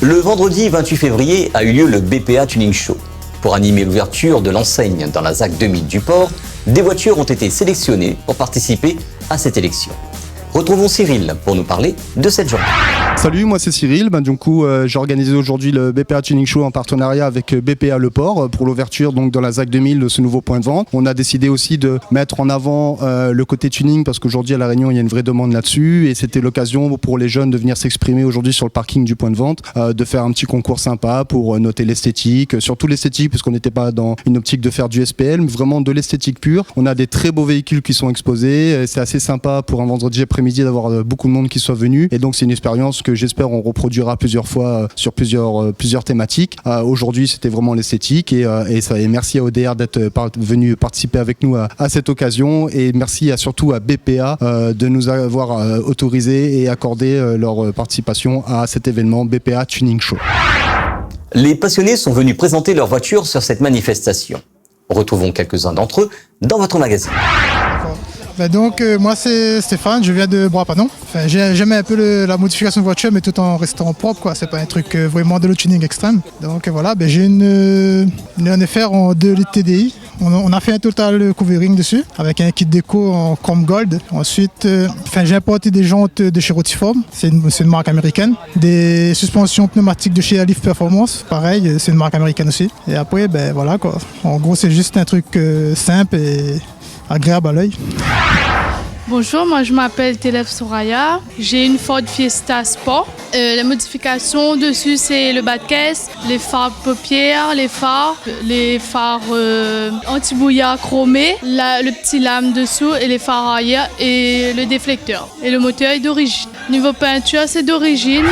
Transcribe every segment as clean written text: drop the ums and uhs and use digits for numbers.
Le vendredi 28 février a eu lieu le BPA Tuning Show. Pour animer l'ouverture de l'enseigne dans la ZAC 2000 du Port, des voitures ont été sélectionnées pour participer à cette élection. Retrouvons Cyril pour nous parler de cette journée. Salut, moi c'est Cyril. J'ai organisé aujourd'hui le BPA Tuning Show en partenariat avec BPA Le Port pour l'ouverture donc dans la ZAC 2000 de ce nouveau point de vente. On a décidé aussi de mettre en avant le côté tuning parce qu'aujourd'hui à La Réunion il y a une vraie demande là-dessus et c'était l'occasion pour les jeunes de venir s'exprimer aujourd'hui sur le parking du point de vente, de faire un petit concours sympa pour noter l'esthétique, surtout l'esthétique puisqu'on n'était pas dans une optique de faire du SPL mais vraiment de l'esthétique pure. On a des très beaux véhicules qui sont exposés, c'est assez sympa pour un vendredi après-midi d'avoir beaucoup de monde qui soit venu et donc c'est une expérience que j'espère on reproduira plusieurs fois sur plusieurs thématiques. Aujourd'hui c'était vraiment l'esthétique et merci à ODR d'être venu participer avec nous à cette occasion et merci surtout à BPA de nous avoir autorisé et accordé leur participation à cet événement BPA Tuning Show. Les passionnés sont venus présenter leur voiture sur cette manifestation. Retrouvons quelques-uns d'entre eux dans votre magazine. Moi c'est Stéphane, je viens de Bois-Panon. J'aime un peu la modification de voiture mais tout en restant propre quoi. C'est pas un truc vraiment de le tuning extrême. Donc voilà, j'ai une FR en 2 litres TDI. On a fait un total covering dessus avec un kit déco en chrome gold. Ensuite, j'ai importé des jantes de chez Rotiform, c'est une marque américaine. Des suspensions pneumatiques de chez Alif Performance, pareil, c'est une marque américaine aussi. Et après, voilà quoi. En gros, c'est juste un truc simple et agréable à l'œil. Bonjour, moi je m'appelle Telef Soraya, j'ai une Ford Fiesta Sport. La modification dessus c'est le bas de caisse, les phares paupières, les phares anti-brouillard chromés, le petit lame dessous et les phares arrière et le déflecteur. Et le moteur est d'origine. Niveau peinture c'est d'origine.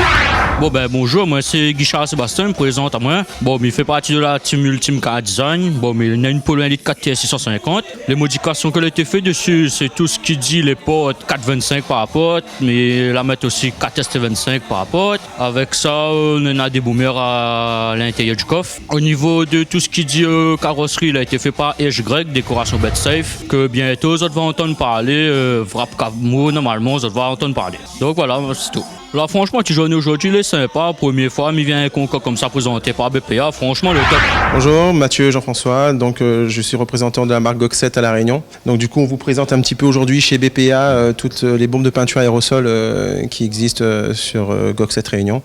Bonjour, moi c'est Guichard Sébastien, me présente à moi. Il fait partie de la team Ultime Car Design. Mais il y a une Polo 1 litre 4TS 650. Les modifications qui ont été faites dessus, c'est tout ce qui dit les portes 425 par rapport, mais la mettre aussi 4ST25 par rapport. Avec ça, on a des boomers à l'intérieur du coffre. Au niveau de tout ce qui dit carrosserie, il a été fait par HY, décoration bed safe, que bientôt vous allez entendre parler, Wrap Camo, normalement vous allez entendre parler. Donc voilà, c'est tout. Là, franchement, tu joues aujourd'hui, il est sympa. Première fois, il vient un concours comme ça présenté par BPA. Franchement, le top. Bonjour, Mathieu Jean-François. Donc, je suis représentant de la marque Goxet à La Réunion. Donc, du coup, on vous présente un petit peu aujourd'hui chez BPA toutes les bombes de peinture aérosol qui existent sur Goxet Réunion.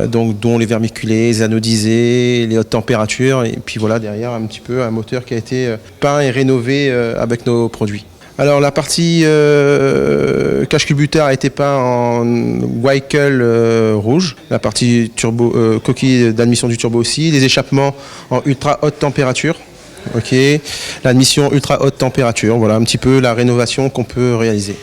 Dont les vermiculés, les anodisés, les hautes températures. Et puis voilà, derrière, un petit peu un moteur qui a été peint et rénové avec nos produits. Alors la partie cache-cubuteur a été peint en Weikel rouge, la partie turbo, coquille d'admission du turbo aussi, les échappements en ultra haute température, l'admission ultra haute température, voilà un petit peu la rénovation qu'on peut réaliser.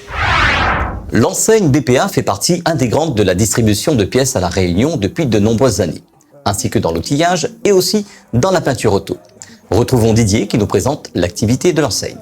L'enseigne BPA fait partie intégrante de la distribution de pièces à La Réunion depuis de nombreuses années, ainsi que dans l'outillage et aussi dans la peinture auto. Retrouvons Didier qui nous présente l'activité de l'enseigne.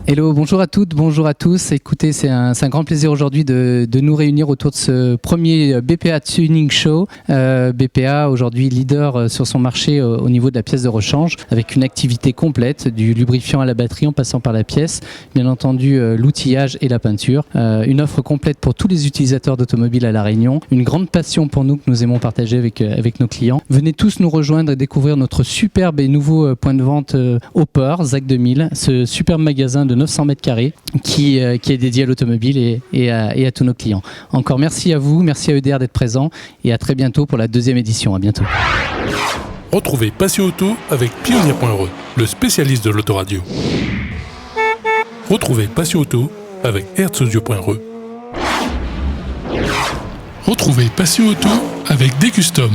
Hello, bonjour à toutes, bonjour à tous. Écoutez, c'est un grand plaisir aujourd'hui de nous réunir autour de ce premier BPA Tuning Show. BPA, aujourd'hui leader sur son marché au niveau de la pièce de rechange, avec une activité complète, du lubrifiant à la batterie en passant par la pièce, bien entendu l'outillage et la peinture. Une offre complète pour tous les utilisateurs d'automobiles à La Réunion. Une grande passion pour nous que nous aimons partager avec nos clients. Venez tous nous rejoindre et découvrir notre superbe et nouveau point de vente au port, ZAC 2000, ce superbe magasin de 900 mètres carrés qui est dédié à l'automobile et à tous nos clients. Encore merci à vous, merci à EDR d'être présent et à très bientôt pour la 2e édition. À bientôt. Retrouvez Passion Auto avec Pioneer.re, le spécialiste de l'autoradio. Retrouvez Passion Auto avec Herzaudio.re. Retrouvez Passion Auto avec Decustom.